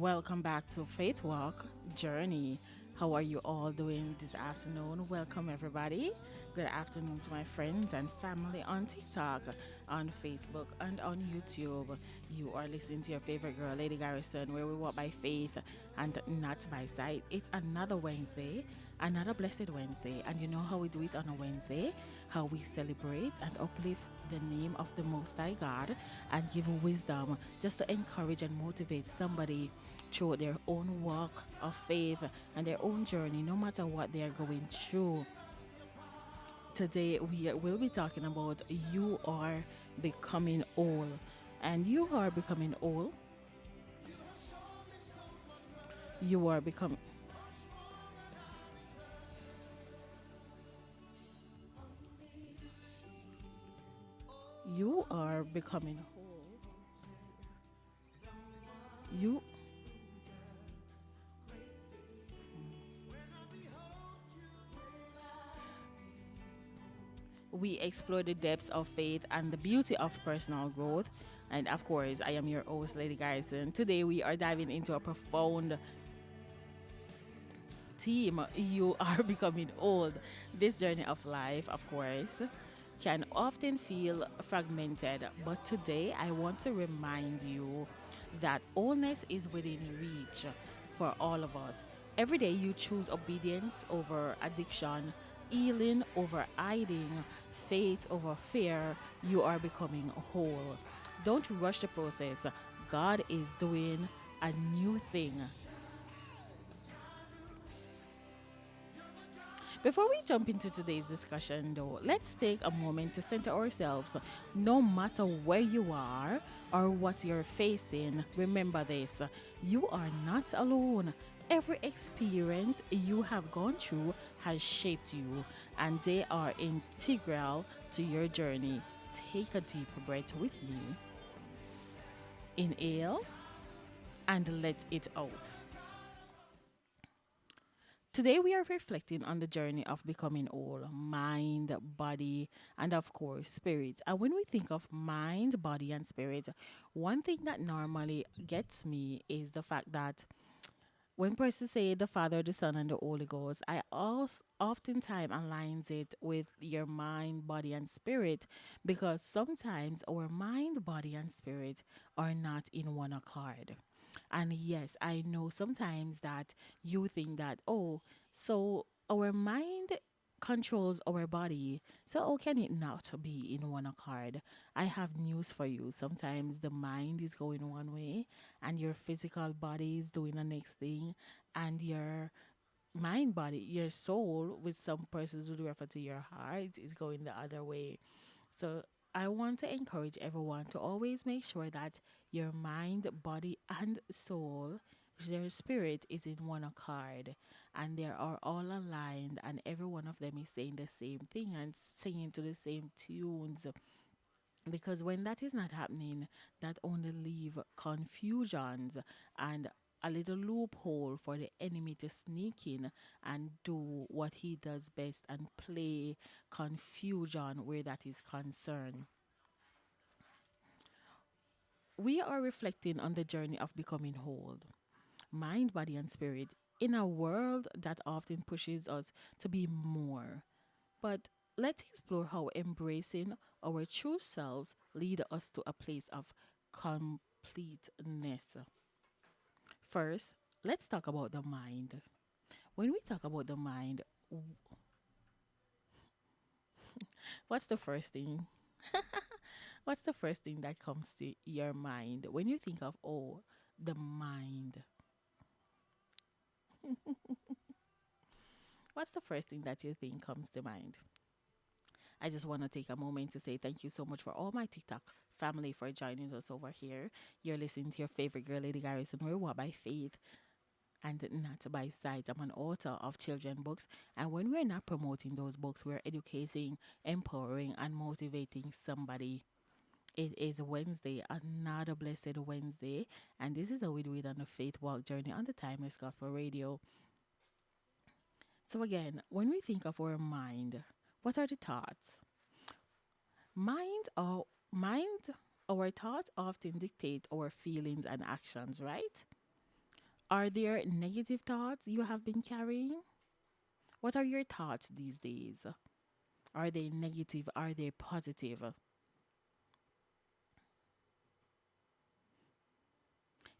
Welcome back to Faithwalk Journey. How are you all doing this afternoon? Welcome, everybody. Good afternoon to my friends and family on TikTok, on Facebook, and on YouTube. You are listening to your favorite girl, Lady Garrison, where we walk by faith and not by sight. It's another Wednesday, another blessed Wednesday. And you know how we do it on a Wednesday? How we celebrate and uplift the name of the Most High God and give wisdom just to encourage and motivate somebody through their own walk of faith and their own journey, no matter what they are going through. Today, we will be talking about you are becoming old. And you are becoming old. You are becoming. You are becoming whole. You we explore the depths of faith and the beauty of personal growth. And of course, I am your host, Lady Garrison. Today, we are diving into a profound theme. You are becoming old. This journey of life, of course, can often feel fragmented. But today, I want to remind you that wholeness is within reach for all of us. Every day, you choose obedience over addiction, healing over hiding, faith over fear. You are becoming whole. Don't rush the process. God is doing a new thing. Before we jump into today's discussion, though, let's take a moment to center ourselves. No matter where you are or what you're facing, remember this: you are not alone. Every experience you have gone through has shaped you, and they are integral to your journey. Take a deep breath with me. Inhale and let it out. Today, we are reflecting on the journey of becoming whole: mind, body, and of course, spirit. And when we think of mind, body, and spirit, one thing that normally gets me is the fact that when persons say the Father, the Son, and the Holy Ghost, I also oftentimes aligns it with your mind, body, and spirit, because sometimes our mind, body, and spirit are not in one accord. And yes, I know sometimes that you think that, oh, so our mind controls our body. So how can it not be in one accord? I have news for you. Sometimes the mind is going one way and your physical body is doing the next thing, and your mind body, your soul, with some persons would refer to your heart, is going the other way. So I want to encourage everyone to always make sure that your mind, body, and soul, their spirit, is in one accord, and they are all aligned, and every one of them is saying the same thing and singing to the same tunes. Because when that is not happening, that only leave confusions and a little loophole for the enemy to sneak in and do what he does best and play confusion where that is concerned. We are reflecting on the journey of becoming whole, mind, body, and spirit, in a world that often pushes us to be more. But let's explore how embracing our true selves lead us to a place of completeness. First, let's talk about the mind. When we talk about the mind, what's the first thing? What's the first thing that comes to your mind when you think of, oh, the mind? What's the first thing that you think comes to mind? I just want to take a moment to say thank you so much for all my TikTok family for joining us over here. You're listening to your favorite girl, Lady Garrison. We're what by faith and not by sight. I'm an author of children books, and when we're not promoting those books, we're educating, empowering, and motivating somebody. It is Wednesday, another blessed Wednesday, and this is how we do it on the Faith Walk Journey on the Timeless Gospel Radio. So again, when we think of our mind, what are the thoughts? Mind, our thoughts often dictate our feelings and actions, right? Are there negative thoughts you have been carrying? What are your thoughts these days? Are they negative? Are they positive?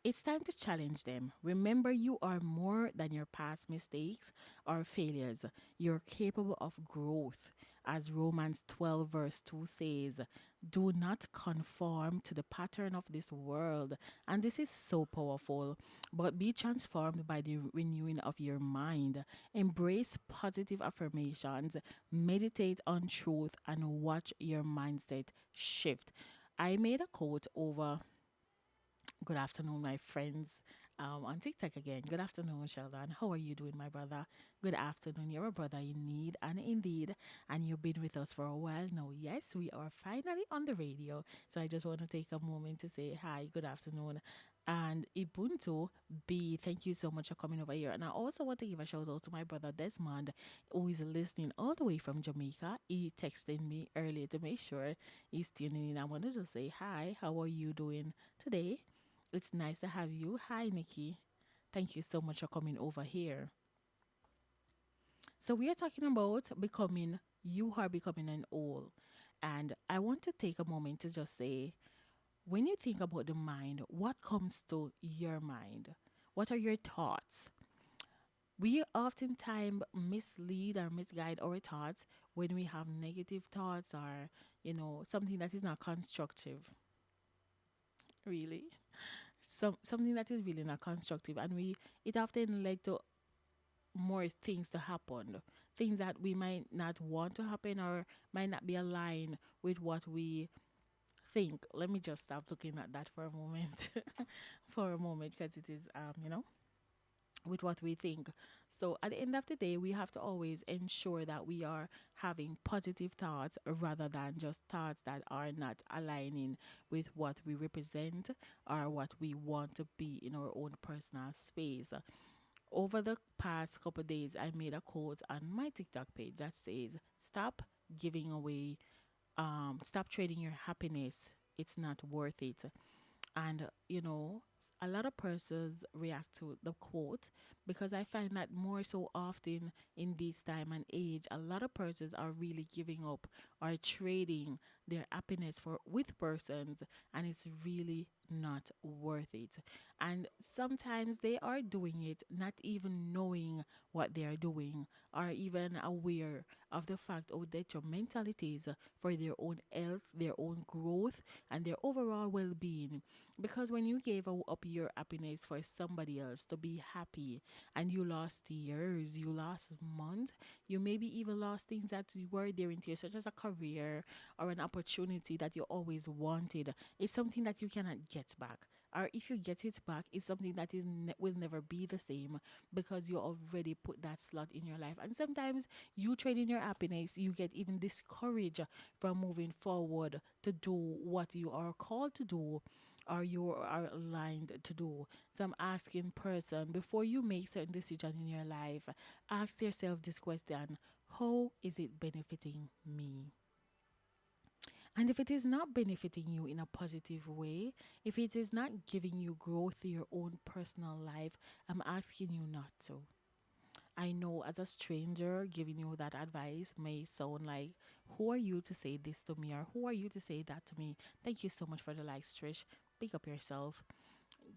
It's time to challenge them. Remember, you are more than your past mistakes or failures. You're capable of growth. As Romans 12, verse 2 says, do not conform to the pattern of this world. And this is so powerful. But be transformed by the renewing of your mind. Embrace positive affirmations. Meditate on truth and watch your mindset shift. I made a quote over good afternoon, my friends. On TikTok again. Good afternoon, Sheldon. How are you doing, my brother? Good afternoon. You're a brother in need and indeed, and you've been with us for a while now. Yes, we are finally on the radio. So I just want to take a moment to say hi, good afternoon. And Ubuntu B, thank you so much for coming over here. And I also want to give a shout out to my brother Desmond, who is listening all the way from Jamaica. He texted me earlier to make sure he's tuning in. I wanted to say hi. How are you doing today? It's nice to have you. Hi, Nikki. Thank you so much for coming over here. So, we are talking about becoming, you are becoming an all. And I want to take a moment to just say, when you think about the mind, what comes to your mind? What are your thoughts? We oftentimes mislead or misguide our thoughts when we have negative thoughts or, something that is not constructive, really. Something that is really not constructive, and we it often led to more things to happen, things that we might not want to happen or might not be aligned with what we think. Let me just stop looking at that for a moment, for a moment, because it is with what we think. So at the end of the day, we have to always ensure that we are having positive thoughts rather than just thoughts that are not aligning with what we represent or what we want to be in our own personal space. Over the past couple of days, I made a quote on my TikTok page that says, "Stop giving away, stop trading your happiness. It's not worth it." And a lot of persons react to the quote because I find that more so often in this time and age, a lot of persons are really giving up or trading their happiness for with persons, and it's really not worth it. And sometimes they are doing it not even knowing what they are doing or even aware of the fact how detrimental it is for their own health, their own growth, and their overall well-being. Because when you gave up your happiness for somebody else to be happy, and you lost years, you lost months, you maybe even lost things that you were there into you, such as a career or an opportunity that you always wanted, it's something that you cannot get back. Or if you get it back, it's something that will never be the same because you already put that slot in your life. And sometimes you trade in your happiness, you get even discouraged from moving forward to do what you are called to do or you are aligned to do. So I'm asking person, before you make certain decision in your life, ask yourself this question: how is it benefiting me? And if it is not benefiting you in a positive way, if it is not giving you growth in your own personal life, I'm asking you not to. I know as a stranger giving you that advice may sound like, who are you to say this to me? Or who are you to say that to me? Thank you so much for the likes, Trish. Pick up yourself.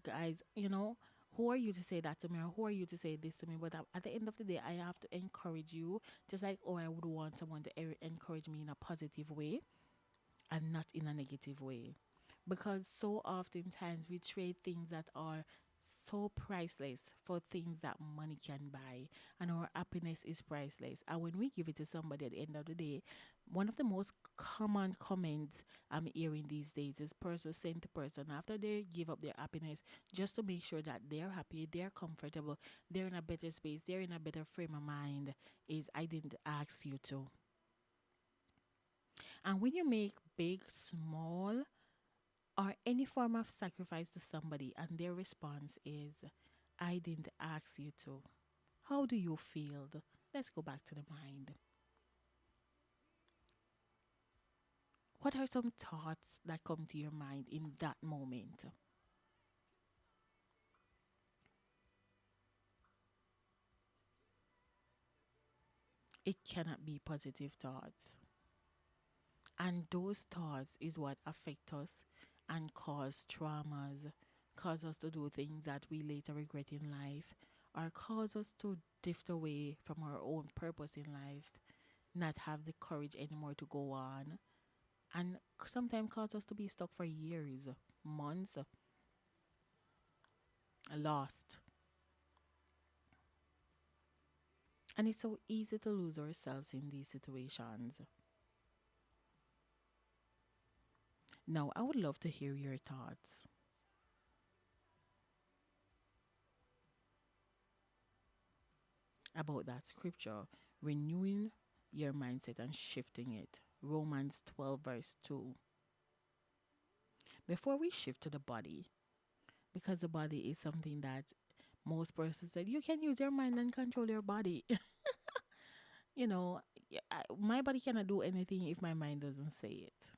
Guys, who are you to say that to me? Or who are you to say this to me? But at the end of the day, I have to encourage you, just like, oh, I would want someone to encourage me in a positive way and not in a negative way. Because so oftentimes we trade things that are so priceless for things that money can buy, and our happiness is priceless. And when we give it to somebody at the end of the day, one of the most common comments I'm hearing these days is person saying to person after they give up their happiness just to make sure that they're happy, they're comfortable, they're in a better space, they're in a better frame of mind, is I didn't ask you to. And when you make big, small, or any form of sacrifice to somebody and their response is, I didn't ask you to, how do you feel? Let's go back to the mind. What are some thoughts that come to your mind in that moment? It cannot be positive thoughts. And those thoughts is what affect us and cause traumas, cause us to do things that we later regret in life, or cause us to drift away from our own purpose in life, not have the courage anymore to go on, and sometimes cause us to be stuck for years, months, lost. And it's so easy to lose ourselves in these situations. Now, I would love to hear your thoughts about that scripture, renewing your mindset and shifting it. Romans 12, verse 2. Before we shift to the body, because the body is something that most persons said, you can use your mind and control your body. You know, my body cannot do anything if my mind doesn't say it.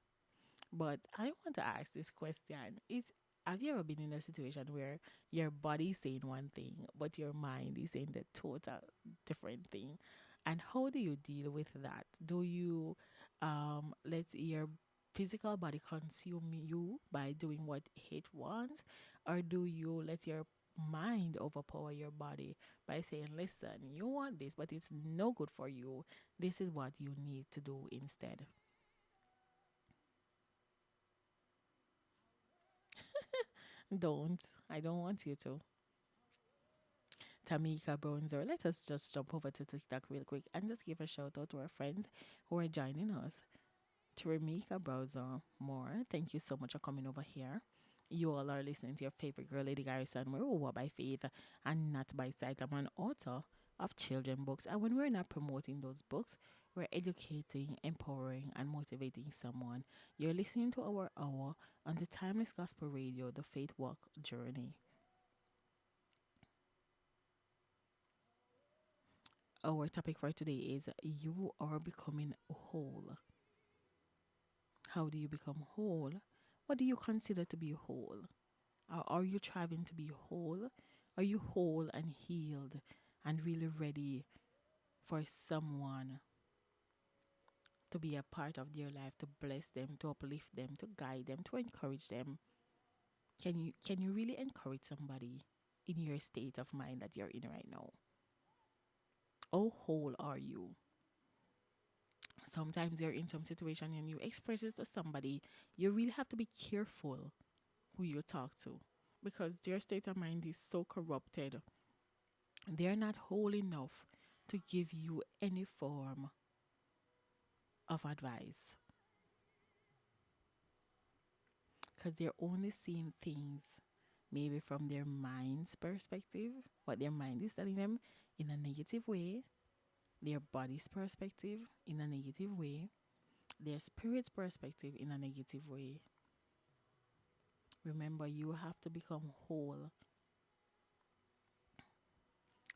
But I want to ask this question: Is have you ever been in a situation where your body is saying one thing, but your mind is saying the total different thing? And how do you deal with that? Do you let your physical body consume you by doing what it wants, or do you let your mind overpower your body by saying, "Listen, you want this, but it's no good for you. This is what you need to do instead." Don't. I don't want you to. Tamika Bronzer. Let us just jump over to TikTok real quick and just give a shout out to our friends who are joining us. Tamika Browser More, thank you so much for coming over here. You all are listening to your favorite girl, Lady Garrison. We're over by faith and not by sight. I'm an author of children books. And when we're not promoting those books, we're educating, empowering, and motivating someone. You're listening to our hour on the Timeless Gospel Radio, the Faithwalk Journey. Our topic for today is you are becoming whole. How do you become whole? What do you consider to be whole? Are you striving to be whole? Are you whole and healed and really ready for someone to be a part of their life, to bless them, to uplift them, to guide them, to encourage them? Can you really encourage somebody in your state of mind that you're in right now? How whole are you? Sometimes you're in some situation and you express it to somebody, you really have to be careful who you talk to because their state of mind is so corrupted. They're not whole enough to give you any form of advice because they're only seeing things maybe from their mind's perspective, what their mind is telling them in a negative way, their body's perspective in a negative way, their spirit's perspective in a negative way. Remember, you have to become whole.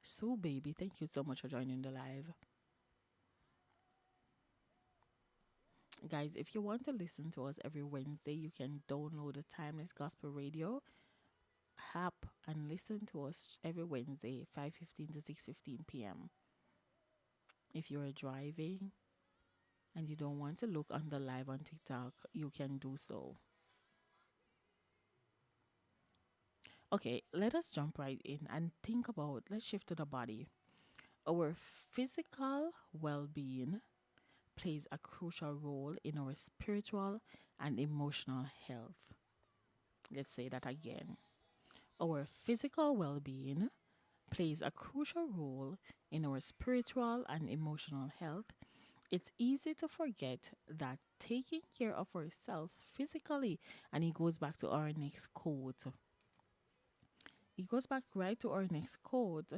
So, baby, thank you so much for joining the live. Guys, if you want to listen to us every Wednesday, you can download the Timeless Gospel Radio app and listen to us every Wednesday, 5:15 to 6:15 p.m. If you are driving and you don't want to look on the live on TikTok, you can do so. Okay, let us jump right in and think about, let's shift to the body. Our physical well being plays a crucial role in our spiritual and emotional health. Let's say that again. Our physical well being plays a crucial role in our spiritual and emotional health. It's easy to forget that taking care of ourselves physically, and it goes back to our next quote. It goes back right to our next quote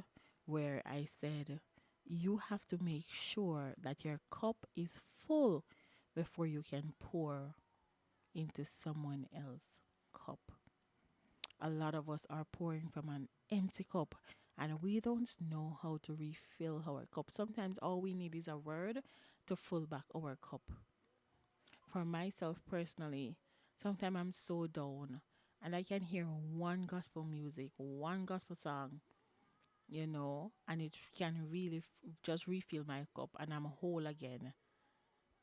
where I said, you have to make sure that your cup is full before you can pour into someone else's cup. A lot of us are pouring from an empty cup and we don't know how to refill our cup. Sometimes all we need is a word to fill back our cup. For myself personally, sometimes I'm so down and I can hear one gospel music, one gospel song, and it can really just refill my cup and I'm whole again.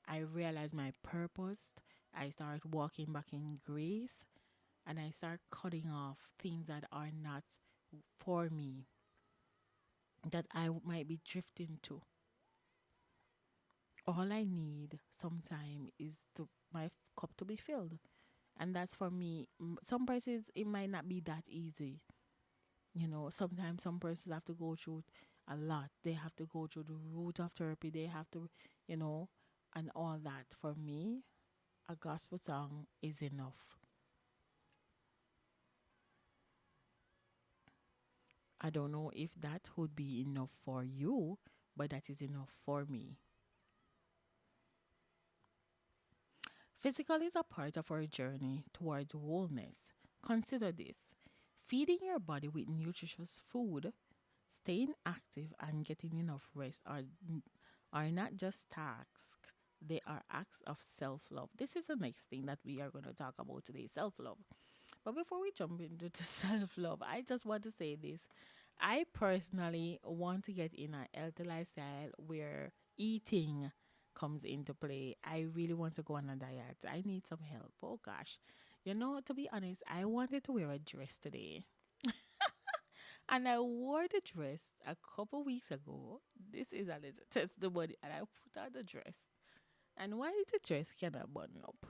I realize my purpose. I start walking back in grace and I start cutting off things that are not for me, that might be drifting to. All I need sometime is to my cup to be filled. And that's for me. Some persons, it might not be that easy. Sometimes some persons have to go through a lot. They have to go through the root of therapy. They have to, you know, and all that. For me, a gospel song is enough. I don't know if that would be enough for you, but that is enough for me. Physical is a part of our journey towards wholeness. Consider this: feeding your body with nutritious food, staying active, and getting enough rest are not just tasks, they are acts of self love. This is the next thing that we are going to talk about today: self love. But before we jump into self love, I just want to say this. I personally want to get in a healthy lifestyle where eating comes into play. I really want to go on a diet. I need some help. Oh gosh. To be honest, I wanted to wear a dress today. And I wore the dress a couple weeks ago. This is a little testimony. And I put on the dress. And why the dress cannot button up?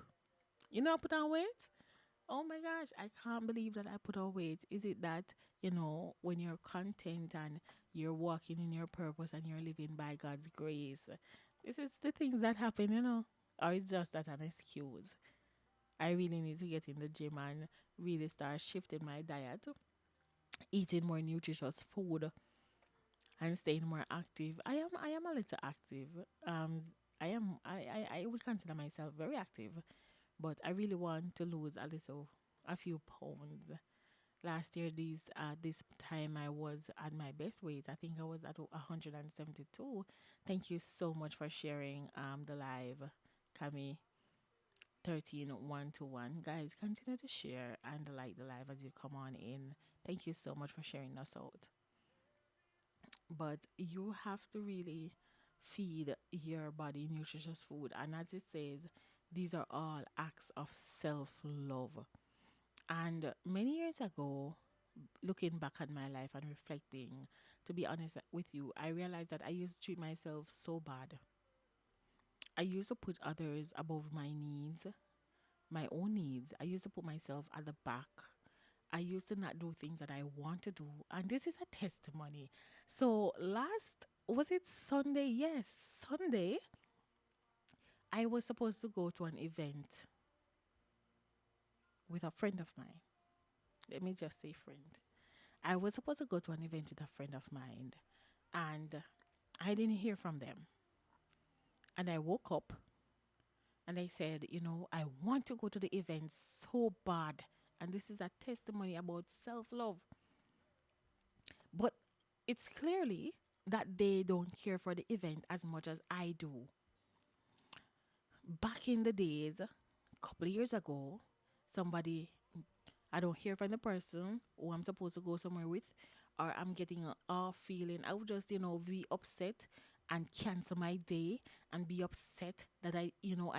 I put on weight? Oh my gosh, I can't believe that I put on weight. Is it that, when you're content and you're walking in your purpose and you're living by God's grace, this is the things that happen? Or is just that an excuse? I really need to get in the gym and really start shifting my diet, eating more nutritious food and staying more active. I am a little active. Um I would consider myself very active, but I really want to lose a few pounds. Last year, this time I was at my best weight. I think I was at 172. Thank you so much for sharing the live, Kami 13121. Guys, continue to share and like the live as you come on in. Thank you so much for sharing us out. But you have to really feed your body nutritious food, and as it says, these are all acts of self love. And many years ago, looking back at my life and reflecting, to be honest with you, I realized that I used to treat myself so bad. I used to put others above my needs, my own needs. I used to put myself at the back. I used to not do things that I want to do. And this is a testimony. So was it Sunday? Yes, Sunday. I was supposed to go to an event with a friend of mine. Let me just say friend. I was supposed to go to an event with a friend of mine, and I didn't hear from them. And I woke up and I said, I want to go to the event so bad. And this is a testimony about self love. But it's clearly that they don't care for the event as much as I do. Back in the days, a couple of years ago, somebody, I don't hear from the person who I'm supposed to go somewhere with, or I'm getting an off feeling. I would just, be upset and cancel my day and be upset that I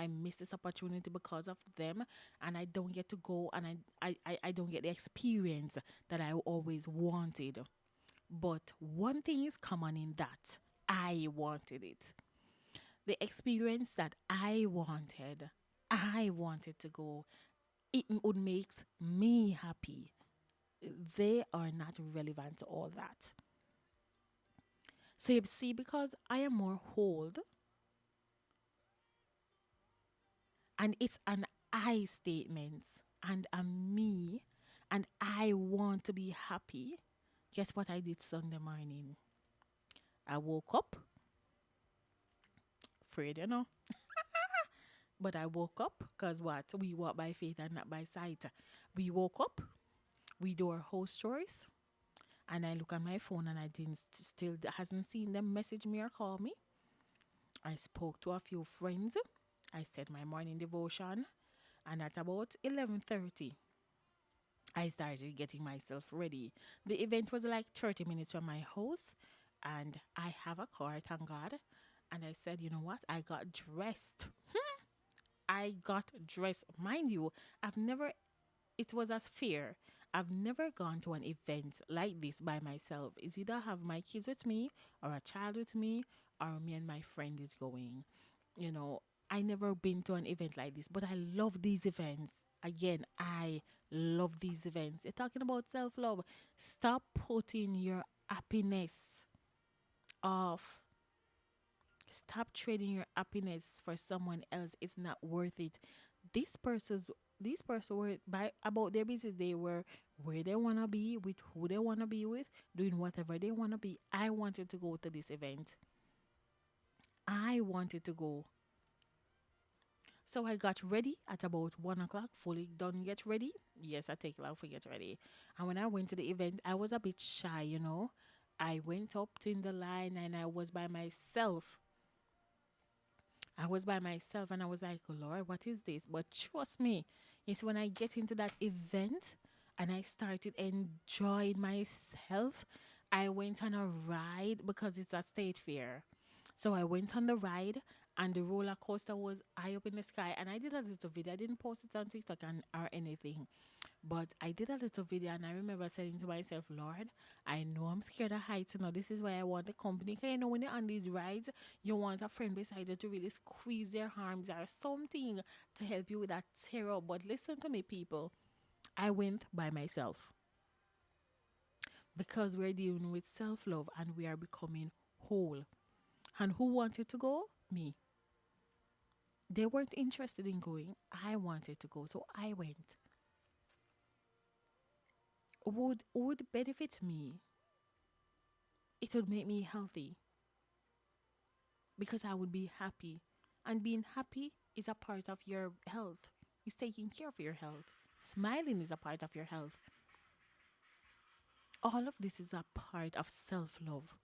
missed this opportunity because of them, and I don't get to go, and I don't get the experience that I always wanted. But one thing is common in that I wanted it. The experience that I wanted to go. It would make me happy. They are not relevant to all that. So you see, because I am more whole and it's an I statement and a me and I want to be happy, guess what I did Sunday morning? I woke up, afraid. But I woke up because what? We walk by faith and not by sight. We woke up, we do our house chores, and I look at my phone and I didn't still hasn't seen them message me or call me. I spoke to a few friends. I said my morning devotion, and at about 11:30, I started getting myself ready. The event was like 30 minutes from my house, and I have a car, thank God. And I said, you know what? I got dressed. I got dressed. Mind you, I've never, it was a fear. I've never gone to an event like this by myself. It's either have my kids with me or a child with me or me and my friend is going. You know, I never been to an event like this, but I love these events. Again, I love these events. You're talking about self-love. Stop putting your happiness off. Stop trading your happiness for someone else. It's not worth it. This person's these person were by about their business. They were where they wanna be, with who they wanna be with, doing whatever they wanna be. I wanted to go to this event. I wanted to go. So I got ready at about 1 o'clock, fully done, get ready. Yes, I take long for get ready. And when I went to the event, I was a bit shy, you know. I went up in the line and I was by myself. I was by myself and I was like, Lord, what is this? But trust me, it's when I get into that event and I started enjoying myself. I went on a ride because it's a state fair. So I went on the ride and the roller coaster was high up in the sky. And I did a little video. I didn't post it on TikTok or anything. But I did a little video and I remember saying to myself, Lord, I know I'm scared of heights. You know, this is why I want a company. Because you know, when you're on these rides, you want a friend beside you to really squeeze their arms or something to help you with that terror. But listen to me, people. I went by myself because we're dealing with self love and we are becoming whole. And who wanted to go? Me. They weren't interested in going. I wanted to go, so I went. Would benefit me. It would make me healthy because I would be happy. And being happy is a part of your health. It's taking care of your health. Smiling is a part of your health. All of this is a part of self love.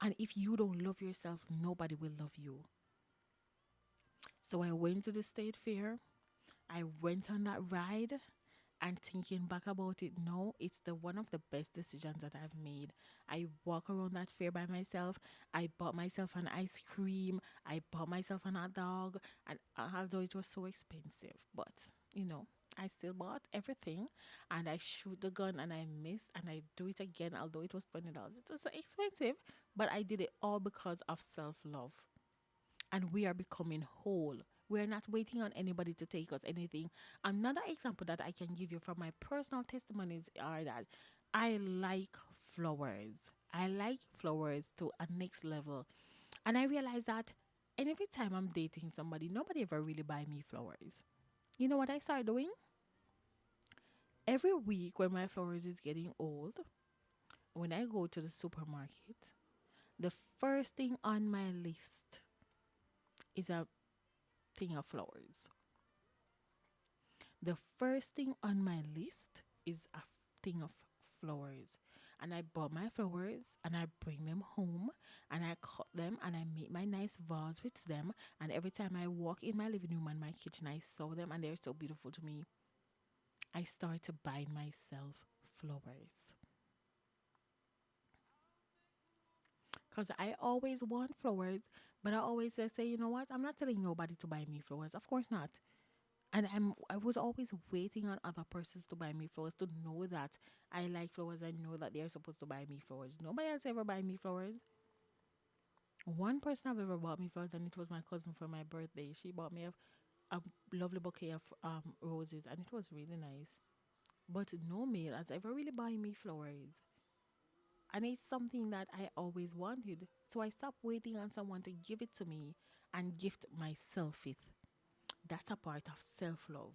And if you don't love yourself, nobody will love you. So I went to the state fair. I went on that ride and thinking back about it now, it's the one of the best decisions that I've made. I walk around that fair by myself. I bought myself an ice cream. I bought myself an hot dog. And although it was so expensive, but you know, I still bought everything and I shoot the gun and I missed and I do it again, although it was $20. It was expensive, but I did it all because of self love and we are becoming whole. We're not waiting on anybody to take us anything. Another example that I can give you from my personal testimonies are that I like flowers. I like flowers to a next level. And I realize that and every time I'm dating somebody, nobody ever really buy me flowers. You know what I start doing? Every week when my flowers is getting old, when I go to the supermarket, the first thing on my list is a thing of flowers. The first thing on my list is a thing of flowers. And I bought my flowers and I bring them home and I cut them and I make my nice vase with them. And every time I walk in my living room and my kitchen, I saw them and they're so beautiful to me. I start to buy myself flowers. Because I always want flowers, but I always say, you know what? I'm not telling nobody to buy me flowers. Of course not. And I was always waiting on other persons to buy me flowers to know that I like flowers. I know that they're supposed to buy me flowers. Nobody else ever buy me flowers. One person have ever bought me flowers, and it was my cousin for my birthday. She bought me a lovely bouquet of roses, and it was really nice. But no male has ever really buy me flowers. And it's something that I always wanted. So I stopped waiting on someone to give it to me and gift myself it. That's a part of self love.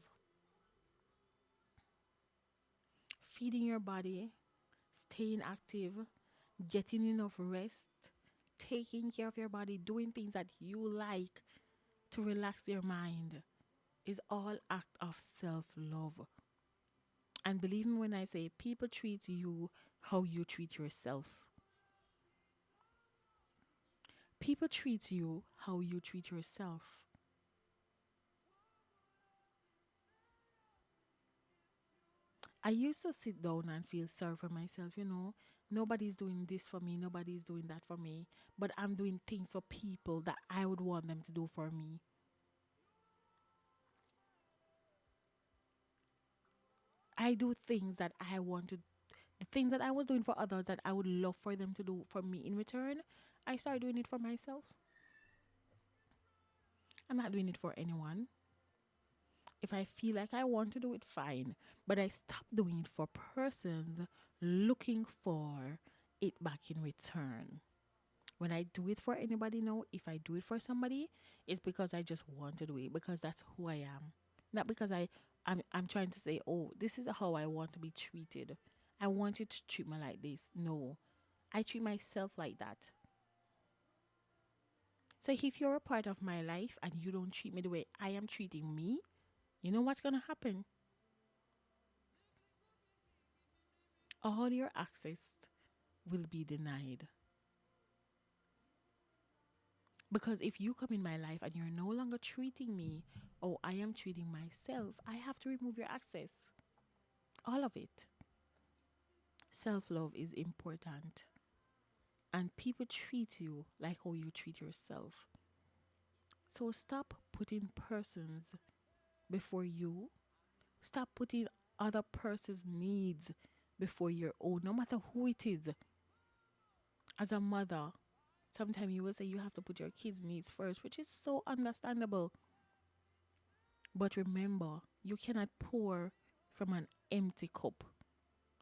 Feeding your body, staying active, getting enough rest, taking care of your body, doing things that you like to relax your mind is all act of self-love. And believe me when I say people treat you how you treat yourself. People treat you how you treat yourself. I used to sit down and feel sorry for myself, Nobody's doing this for me, nobody's doing that for me, but I'm doing things for people that I would want them to do for me. I do things that I want to, the things that I was doing for others that I would love for them to do for me in return. I started doing it for myself. I'm not doing it for anyone. If I feel like I want to do it, fine. But I stop doing it for persons looking for it back in return. When I do it for anybody now, if I do it for somebody, it's because I just want to do it because that's who I am. Not because I'm trying to say, oh, this is how I want to be treated. I want you to treat me like this. No. I treat myself like that. So if you're a part of my life and you don't treat me the way I am treating me, you know what's gonna happen? All your access will be denied. Because if you come in my life and you're no longer treating me, oh, I am treating myself, I have to remove your access. All of it. Self love is important. And people treat you like how you treat yourself. So stop putting persons before you. Stop putting other person's needs before your own, no matter who it is. As a mother, sometimes you will say you have to put your kids' needs first, which is so understandable. But remember, you cannot pour from an empty cup.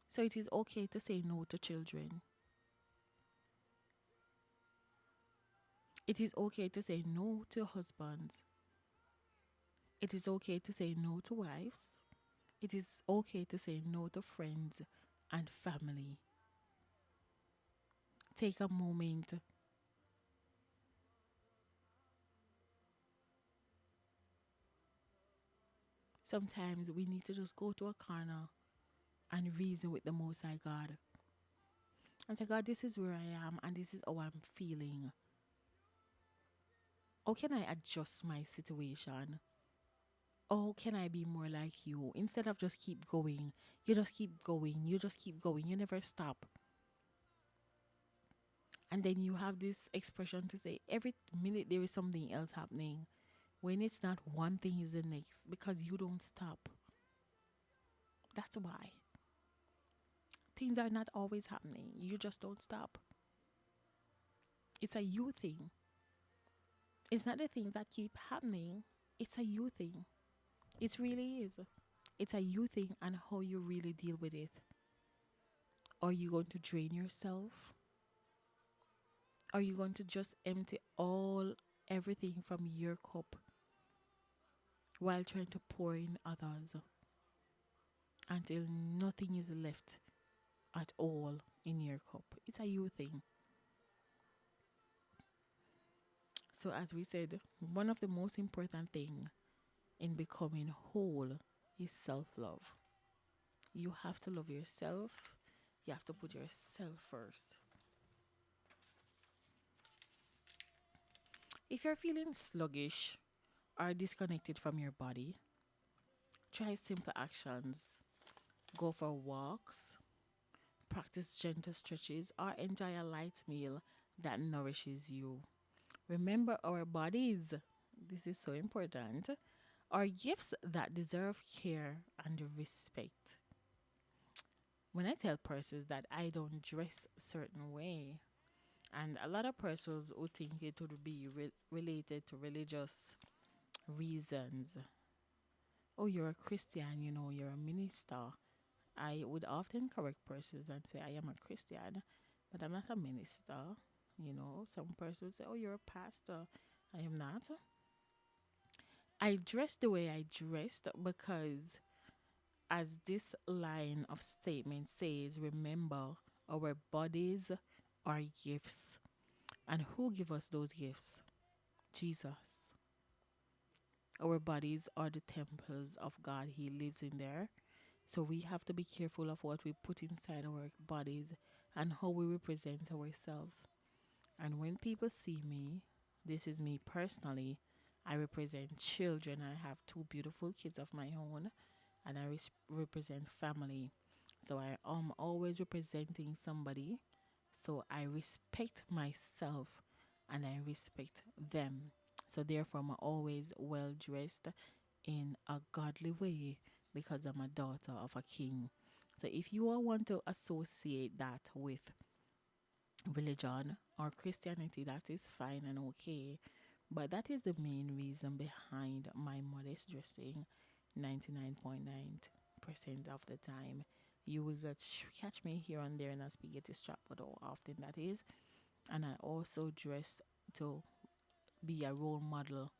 So it is okay to say no to children. It is okay to say no to husbands. It is okay to say no to wives. It is okay to say no to friends and family. Take a moment. Sometimes we need to just go to a corner and reason with the Most High God and say, God, this is where I am and this is how I'm feeling. How can I adjust my situation? How can I be more like you? Instead of just keep going, you just keep going, you just keep going, you never stop. And then you have this expression to say every minute there is something else happening. When it's not, one thing is the next because you don't stop. That's why. Things are not always happening. You just don't stop. It's a you thing. It's not the things that keep happening. It's a you thing. It really is. It's a you thing and how you really deal with it. Are you going to drain yourself? Are you going to just empty everything from your cup while trying to pour in others until nothing is left at all in your cup? It's a you thing. So as we said, one of the most important thing in becoming whole is self-love. You have to love yourself. You have to put yourself first. If you're feeling sluggish or disconnected from your body, try simple actions. Go for walks, practice gentle stretches, or enjoy a light meal that nourishes you. Remember our bodies. This is so important. Are gifts that deserve care and respect. When I tell persons that I don't dress a certain way, and a lot of persons who think it would be related to religious reasons. Oh, you're a Christian, you're a minister. I would often correct persons and say, I am a Christian, but I'm not a minister. Some persons say, oh, you're a pastor. I am not. I dress the way I dressed because, as this line of statement says, remember, our bodies are gifts. And who give us those gifts? Jesus. Our bodies are the temples of God. He lives in there. So we have to be careful of what we put inside our bodies and how we represent ourselves. And when people see me, this is me personally, I represent children. I have two beautiful kids of my own. and I represent family. So I am always representing somebody. So I respect myself and I respect them. So therefore, I'm always well dressed in a godly way because I'm a daughter of a king. So if you all want to associate that with religion or Christianity, that is fine and okay. But that is the main reason behind my modest dressing 99.9% of the time. You will catch me here and there in a spaghetti strap, but how often that is. And I also dress to be a role model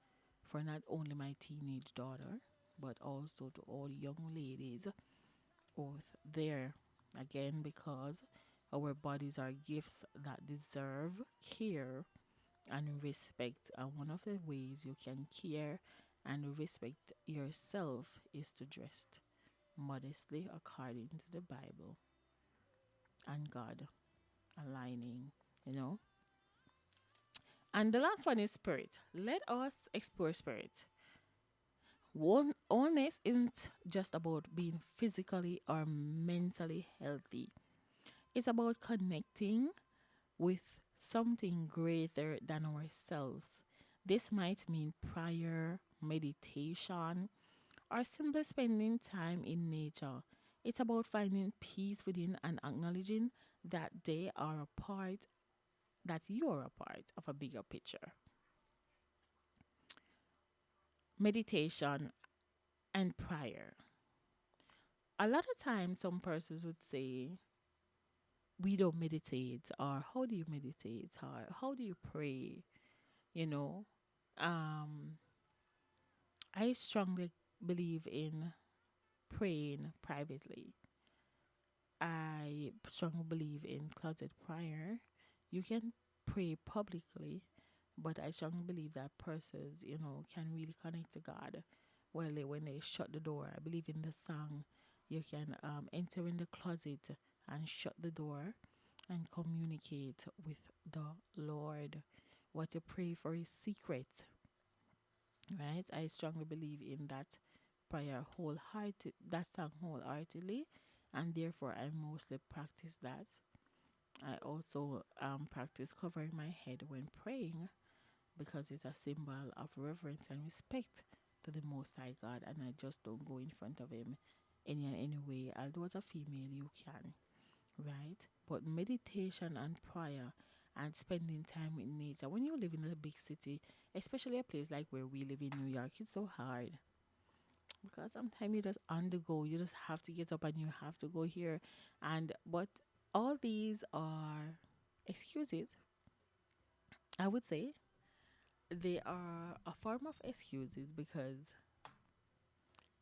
for not only my teenage daughter, but also to all young ladies out there. Again, because our bodies are gifts that deserve care and respect. And one of the ways you can care and respect yourself is to dress modestly according to the Bible and God aligning, you know. And the last one is spirit. Let us explore spirit. One wellness isn't just about being physically or mentally healthy. It's about connecting with something greater than ourselves. This might mean prayer, meditation, or simply spending time in nature. It's about finding peace within and acknowledging that they are a part, that you are a part of a bigger picture. Meditation and prayer. A lot of times, some persons would say, we don't meditate, or how do you meditate, or how do you pray? You know, um, I strongly believe in praying privately. I strongly believe in closet prayer. You can pray publicly, but I strongly believe that persons, can really connect to God. When they shut the door, I believe in the song, you can enter in the closet and shut the door and communicate with the Lord. What you pray for is secret, right? I strongly believe in that prayer that song wholeheartedly, and therefore I mostly practice that. I also practice covering my head when praying because it's a symbol of reverence and respect to the Most High God, and I just don't go in front of Him any way. Although as a female, you can, right? But meditation and prayer and spending time in nature. When you live in a big city, especially a place like where we live in New York, it's so hard because sometimes you just on the go. You just have to get up and you have to go here, and but all these are excuses. I would say they are a form of excuses because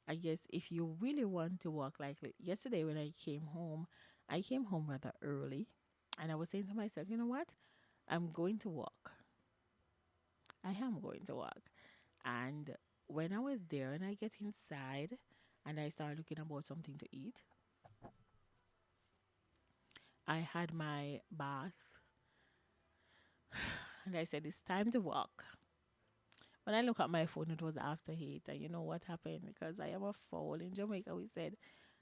I guess if you really want to walk, like yesterday when I came home rather early, and I was saying to myself, you know what? I'm going to walk. I am going to walk. And when I was there and I get inside and I start looking about something to eat, I had my bath and I said, it's time to walk. When I look at my phone, it was after 8. And you know what happened? Because I am a fowl. In Jamaica, we said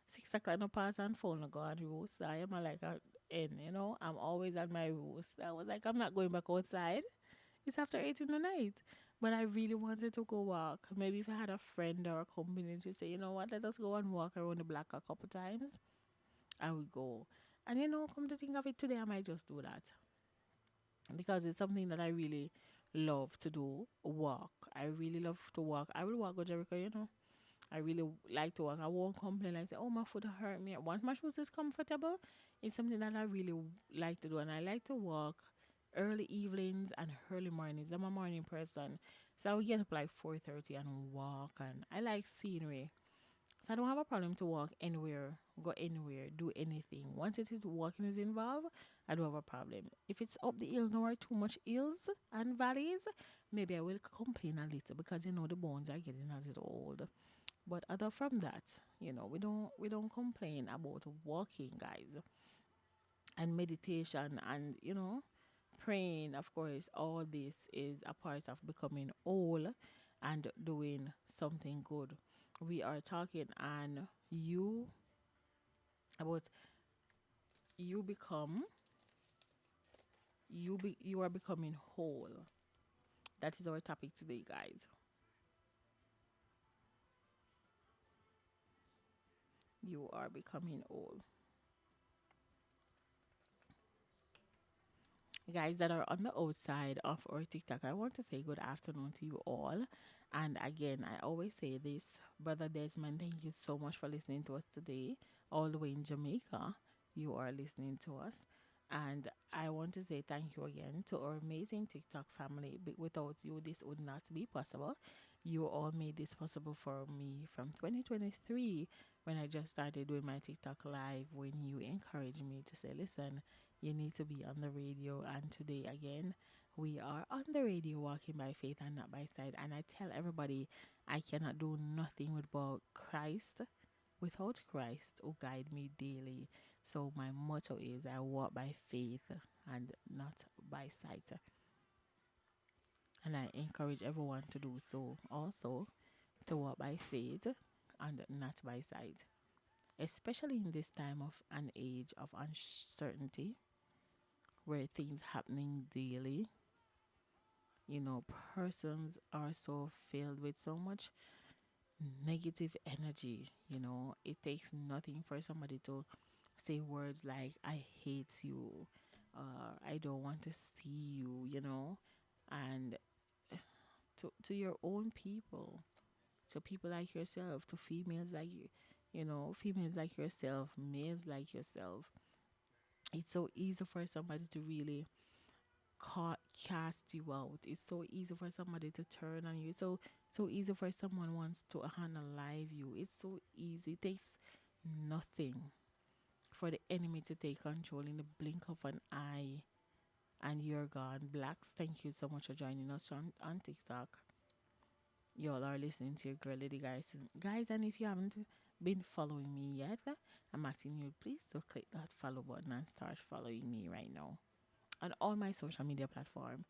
6 o'clock no pass and phone no go on roost. So I am a, like a hen. I'm always at my roost. I was like, I'm not going back outside. It's after 8 in the night. But I really wanted to go walk. Maybe if I had a friend or a company to say, you know what, let us go and walk around the block a couple times, I would go. And come to think of it, today I might just do that because it's something that I really love to do. Walk. I really love to walk. I will walk go Jericho. I really like to walk. I won't complain like say, oh, my foot hurt me. Once my shoes is comfortable, it's something that I really like to do. And I like to walk early evenings and early mornings. I'm a morning person. So I would get up like 4:30 and walk. And I like scenery. So I don't have a problem to walk anywhere, go anywhere, do anything. Once it is walking is involved, I don't have a problem. If it's up the hill nor too much hills and valleys, maybe I will complain a little because the bones are getting a little old. But other from that, we don't complain about walking, guys, and meditation and praying. Of course, all this is a part of becoming whole and doing something good. We are talking on you about you become you are becoming whole. That is our topic today, guys. You are becoming whole. Guys that are on the outside of our TikTok, I want to say good afternoon to you all. And again, I always say this, Brother Desmond, thank you so much for listening to us today, all the way in Jamaica. You are listening to us. And I want to say thank you again to our amazing TikTok family. Without you, this would not be possible. You all made this possible for me from 2023 when I just started doing my TikTok live, when you encouraged me to say, listen, you need to be on the radio. And today, again, we are on the radio, walking by faith and not by sight. And I tell everybody, I cannot do nothing without Christ, without Christ who guide me daily. So my motto is I walk by faith and not by sight. And I encourage everyone to do so also, to walk by faith and not by sight. Especially in this time of an age of uncertainty, where things happening daily. You know, persons are so filled with so much negative energy. You know, it takes nothing for somebody to say words like, I hate you, I don't want to see you, you know, and to your own people, to people like yourself, to females like you know, females like yourself, males like yourself. It's so easy for somebody to really cast you out. It's so easy for somebody to turn on you. It's so easy for someone wants to unalive you. It's so easy. It takes nothing for the enemy to take control in the blink of an eye, and you're gone. Blacks, thank you so much for joining us on TikTok. Y'all are listening to your girl Lady Garrison. Guys, and if you haven't been following me yet, I'm asking you please to click that follow button and start following me right now on all my social media platform.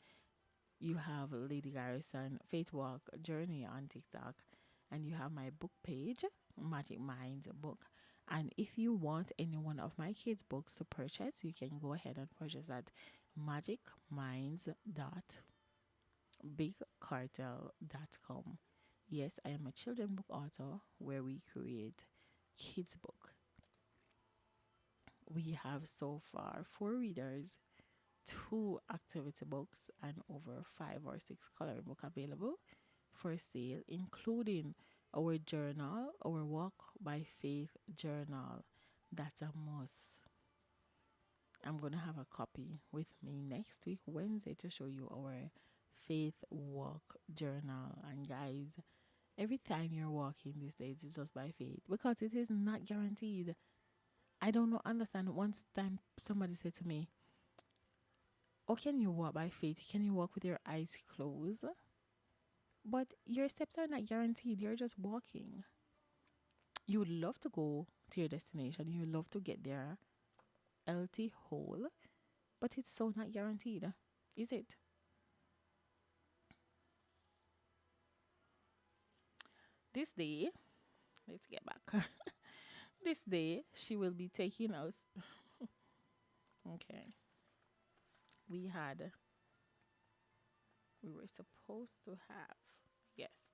You have Lady Garrison Faithwalk Journey on TikTok, and you have my book page, Magic Minds book. And if you want any one of my kids' books to purchase, you can go ahead and purchase at magicminds.bigcartel.com. Yes, I am a children book author where we create kids book. We have so far 4 readers, 2 activity books, and over 5 or 6 coloring book available for sale, including our journal, our Walk by Faith journal. That's a must. I'm gonna have a copy with me next week, Wednesday, to show you our Faith Walk journal. And guys, every time you're walking these days, it's just by faith because it is not guaranteed. I don't know, understand. Once time somebody said to me, or can you walk by faith? Can you walk with your eyes closed? But your steps are not guaranteed. You're just walking. You would love to go to your destination. You would love to get there healthy, whole, but it's so not guaranteed. Is it? This day, let's get back. This day, she will be taking us. Okay. We had, we were supposed to have, yes,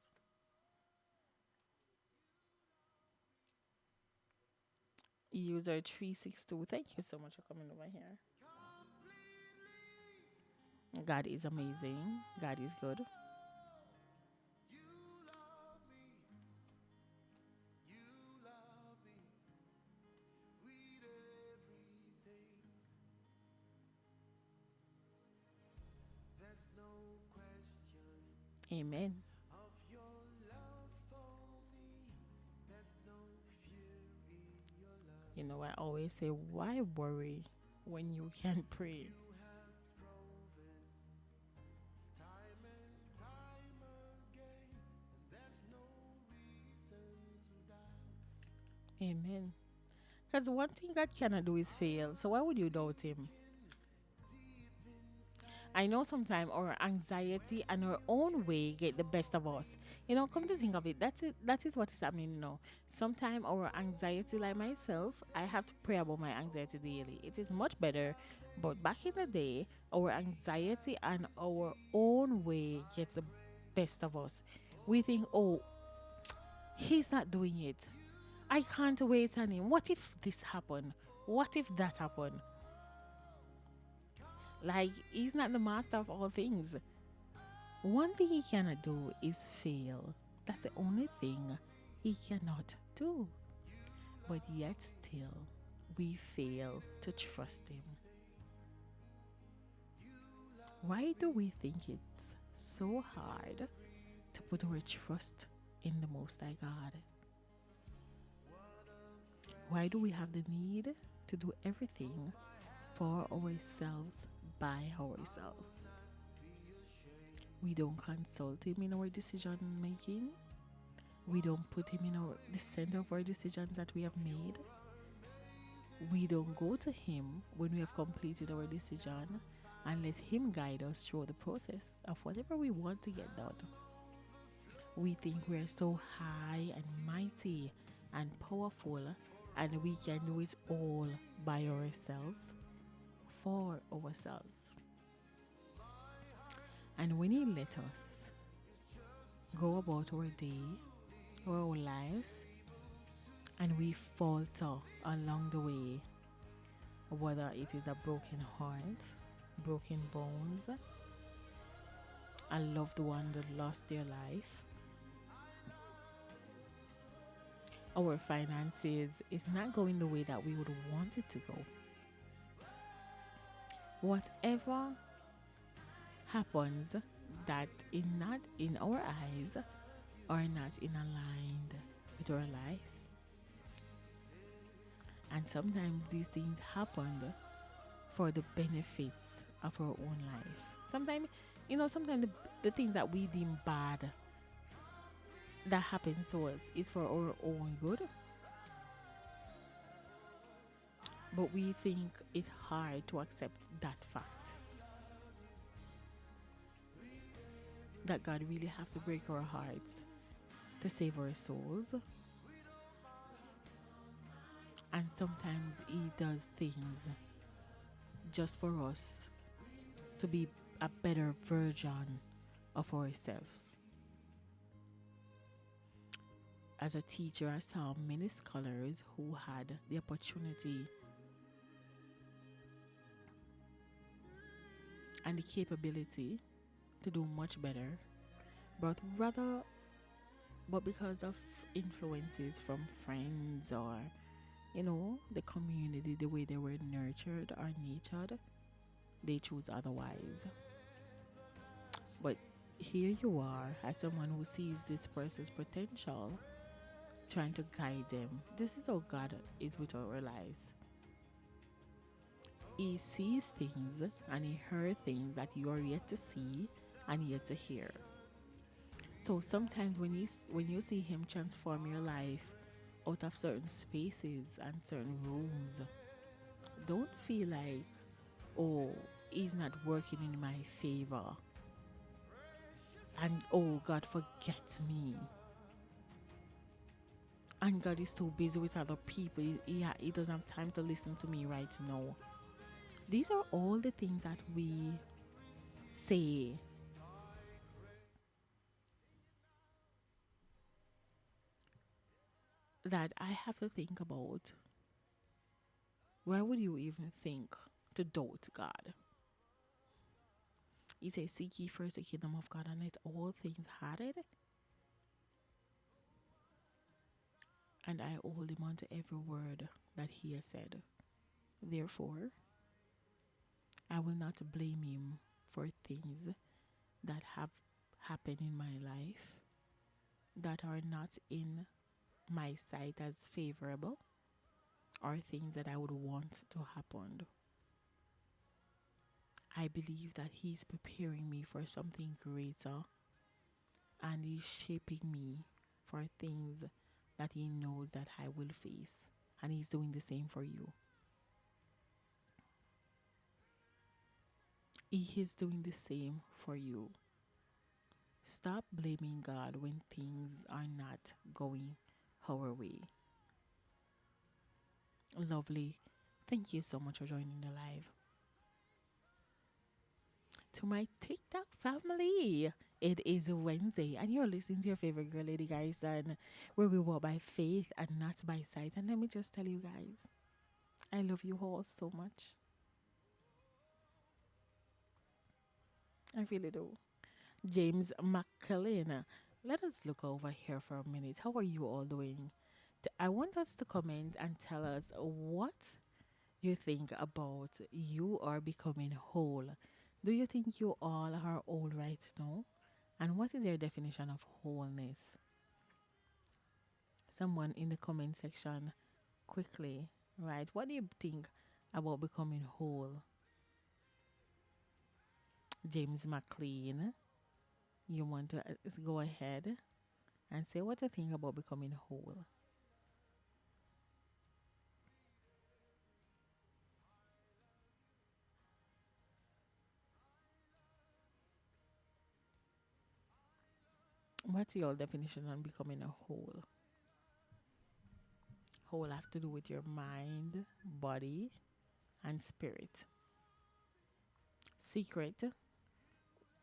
user 362. Thank you so much for coming over here. God is amazing. God is good. Amen. You know, I always say, why worry when you can pray? Amen. Because one thing God cannot do is fail. So why would you doubt Him? I know sometimes our anxiety and our own way get the best of us. Come to think of it, that is what is happening now. Sometimes our anxiety, like myself, I have to pray about my anxiety daily. It is much better. But back in the day, our anxiety and our own way gets the best of us. We think, oh, he's not doing it. I can't wait on him. What if this happened? What if that happened? Like, he's not the master of all things. One thing he cannot do is fail. That's the only thing he cannot do. But yet, still, we fail to trust him. Why do we think it's so hard to put our trust in the Most High God? Why do we have the need to do everything for ourselves by ourselves? We don't consult him in our decision making. We don't put him in the center of our decisions that we have made. We don't go to him when we have completed our decision and let him guide us through the process of whatever we want to get done. We think we're so high and mighty and powerful and we can do it all by ourselves, for ourselves. And when he let us go about our day or our lives and we falter along the way, whether it is a broken heart, broken bones, a loved one that lost their life, our finances is not going the way that we would want it to go. Whatever happens that is not in our eyes or not in aligned with our lives. And sometimes these things happen for the benefits of our own life. Sometimes, sometimes the things that we deem bad that happens to us is for our own good. But we think it's hard to accept that fact. That God really have to break our hearts to save our souls. And sometimes he does things just for us to be a better version of ourselves. As a teacher, I saw many scholars who had the opportunity and the capability to do much better, but because of influences from friends or the community, the way they were nurtured or nurtured, they choose otherwise. But here you are, as someone who sees this person's potential, trying to guide them. This is how God is with our lives. He sees things and he hears things that you are yet to see and yet to hear. So sometimes when you see him transform your life out of certain spaces and certain rooms, don't feel like, oh, he's not working in my favor. And oh, God, forget me. And God is too busy with other people. He doesn't have time to listen to me right now. These are all the things that we say. That I have to think about. Why would you even think to doubt God? He says, seek ye first the kingdom of God and let all things added. And I hold him onto every word that he has said. Therefore, I will not blame him for things that have happened in my life that are not in my sight as favorable or things that I would want to happen. I believe that he's preparing me for something greater and he's shaping me for things that he knows that I will face, and he's doing the same for you. He is doing the same for you. Stop blaming God when things are not going our way. Lovely. Thank you so much for joining the live. To my TikTok family, it is Wednesday, and you're listening to your favorite girl, Lady Garrison, where we walk by faith and not by sight. And let me just tell you guys, I love you all so much. I really do. James McCullen, let us look over here for a minute. How are you all doing? I want us to comment and tell us what you think about you are becoming whole. Do you think you all are all right now? And what is your definition of wholeness? Someone in the comment section quickly, right? What do you think about becoming whole? James McLean, you want to go ahead and say what you think about becoming whole? What's your definition on becoming a whole? Whole have to do with your mind, body, and spirit. Secret,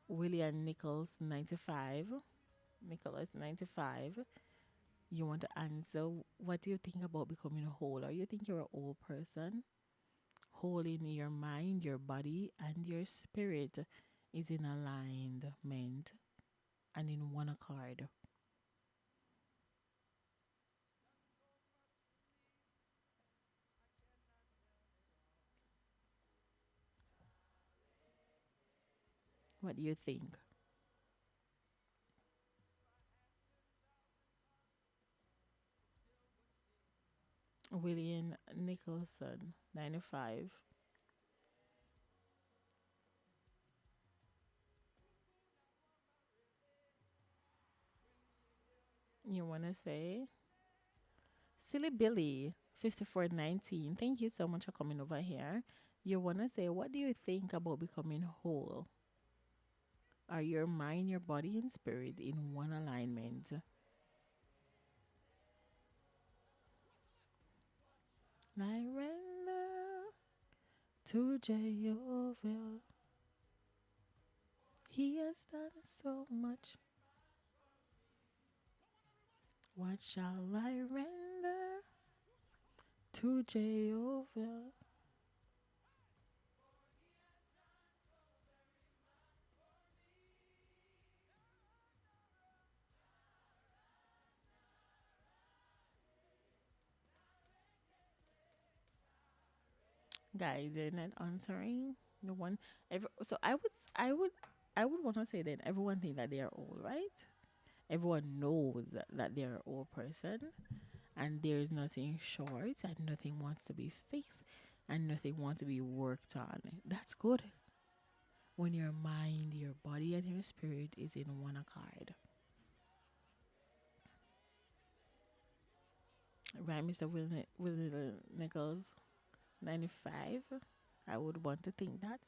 William Nichols 95. Nicholas 95. You want to answer what do you think about becoming whole? Or you think you're a whole person? Whole in your mind, your body, and your spirit is in alignment and in one accord. What do you think? William Nicholson 95. You want to say? Silly Billy 5419. Thank you so much for coming over here. You want to say, what do you think about becoming whole? Are your mind, your body, and spirit in one alignment? I render to Jehovah. He has done so much. What shall I render to Jehovah? Guys, they're not answering the one. So I would want to say that everyone think that they are old, right? Everyone knows that they're an old person, and there is nothing short, and nothing wants to be fixed, and nothing wants to be worked on. That's good when your mind, your body, and your spirit is in one accord. Right, Mr. Will Nichols, 95. I would want to think that.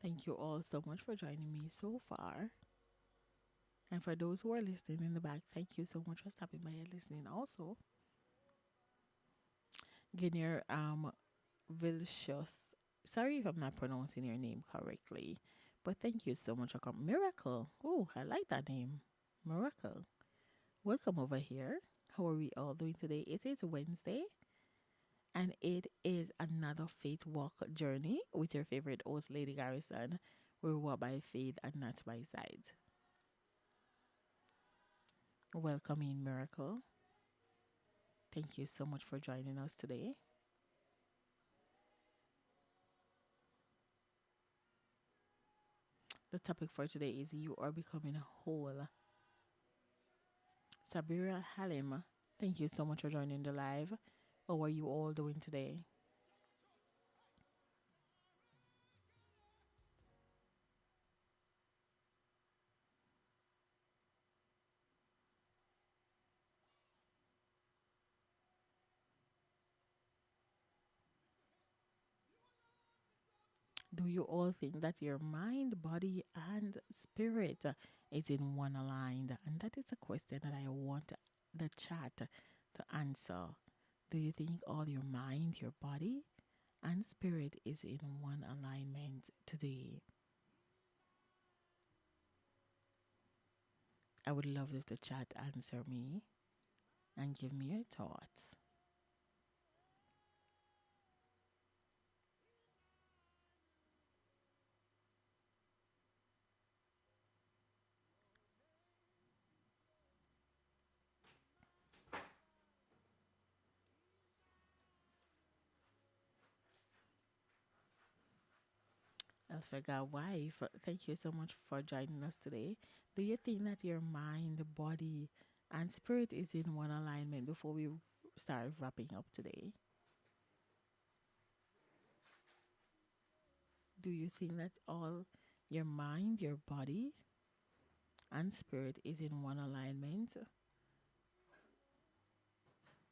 Thank you all so much for joining me so far. And for those who are listening in the back, thank you so much for stopping by and listening. Also, Guineer Vilcious. Sorry if I'm not pronouncing your name correctly, but thank you so much for coming. Miracle. Oh, I like that name. Miracle. Welcome over here. How are we all doing today? It is Wednesday, and it is another Faith Walk Journey with your favorite host, Lady Garrison, where we walk by faith and not by sight. Welcome in, Miracle. Thank you so much for joining us today. The topic for today is you are becoming whole. Sabira Halim, thank you so much for joining the live. How are you all doing today? Do you all think that your mind, body, and spirit is in one aligned? And that is a question that I want the chat to answer. Do you think all your mind, your body, and spirit is in one alignment today? I would love if the chat answer me and give me your thoughts. Alphaga wife, thank you so much for joining us today. Do you think that your mind, body, and spirit is in one alignment before we start wrapping up today? Do you think that all your mind, your body, and spirit is in one alignment?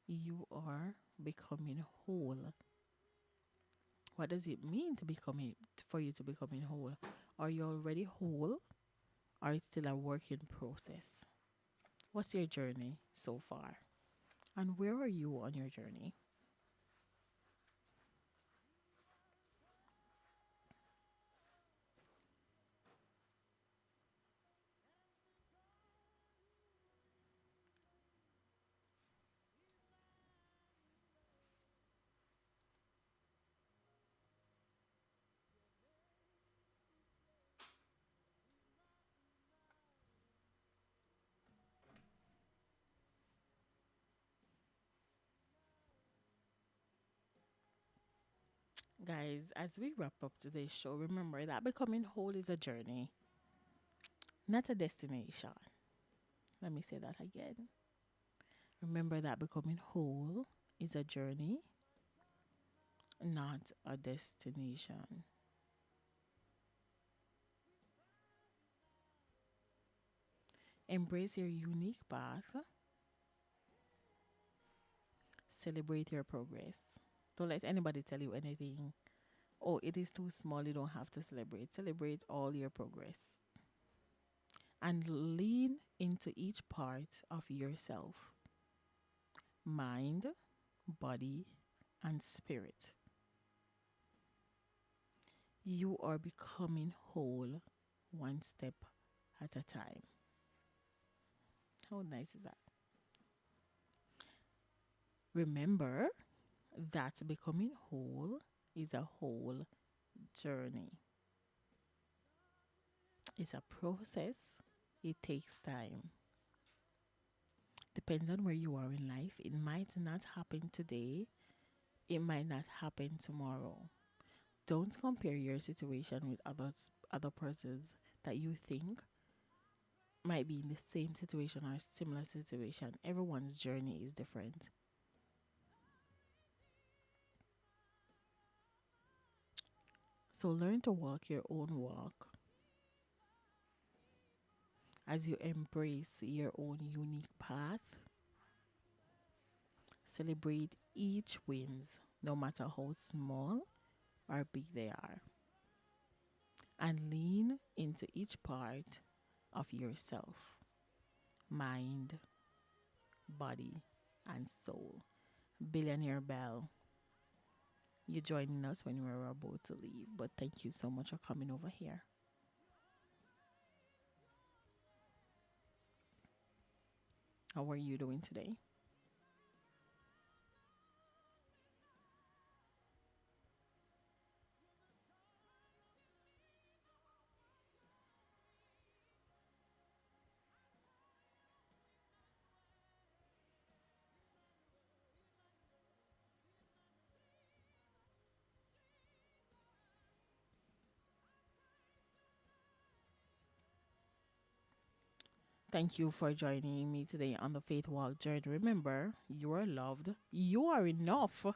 You are becoming whole. What does it mean to becoming for you to becoming whole? Are you already whole or it's still a work in process? What's your journey so far? And where are you on your journey? Guys, as we wrap up today's show, remember that becoming whole is a journey, not a destination. Let me say that again. Remember that becoming whole is a journey, not a destination. Embrace your unique path, celebrate your progress. Don't let anybody tell you anything. Oh, it is too small, you don't have to celebrate. Celebrate all your progress and lean into each part of yourself, mind, body, and spirit. You are becoming whole one step at a time. How nice is that? Remember that becoming whole is a whole journey. It's a process. It takes time. Depends on where you are in life. It might not happen today. It might not happen tomorrow. Don't compare your situation with other persons that you think might be in the same situation or similar situation. Everyone's journey is different. So learn to walk your own walk as you embrace your own unique path. Celebrate each wins, no matter how small or big they are, and lean into each part of yourself, mind, body, and soul. Billionaire Bell, you joining us when we were about to leave, but thank you so much for coming over here. How are you doing today? Thank you for joining me today on the Faithwalk Journey. Remember, you are loved, you are enough,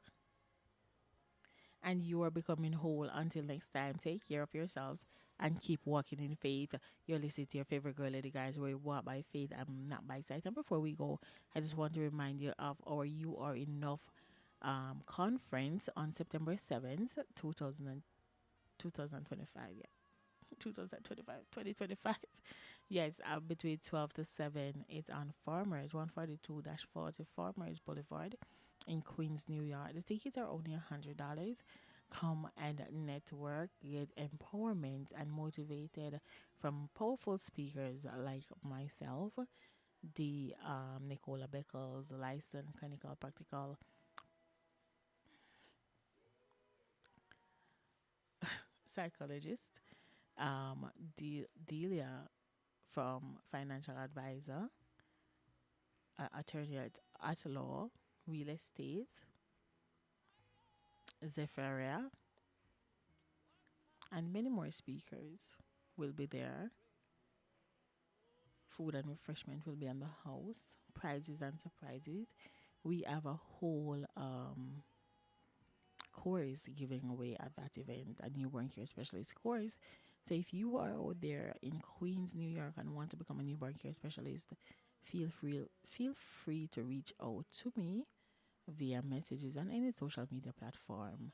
and you are becoming whole. Until next time, take care of yourselves and keep walking in faith. You're listening to your favorite girl, Lady Guys, where we walk by faith and not by sight. And before we go, I just want to remind you of our You Are Enough conference on September 7th, 2020. 2025. Yeah. 2025, 2025. Yes, between 12 to 7. It's on Farmers, 142-40 Farmers Boulevard in Queens, New York. The tickets are only $100. Come and network, get empowerment and motivated from powerful speakers like myself, the Nicola Beckles, licensed clinical practical psychologist, Delia from financial advisor, attorney at law, real estate, Zephyria, and many more speakers will be there. Food and refreshment will be in the house. Prizes and surprises. We have a whole course giving away at that event, a newborn care specialist course. So if you are out there in Queens, New York, and want to become a newborn care specialist, feel free to reach out to me via messages on any social media platform,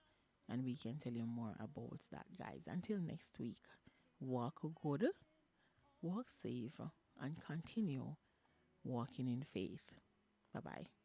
and we can tell you more about that, guys. Until next week, walk good, walk safe, and continue walking in faith. Bye bye.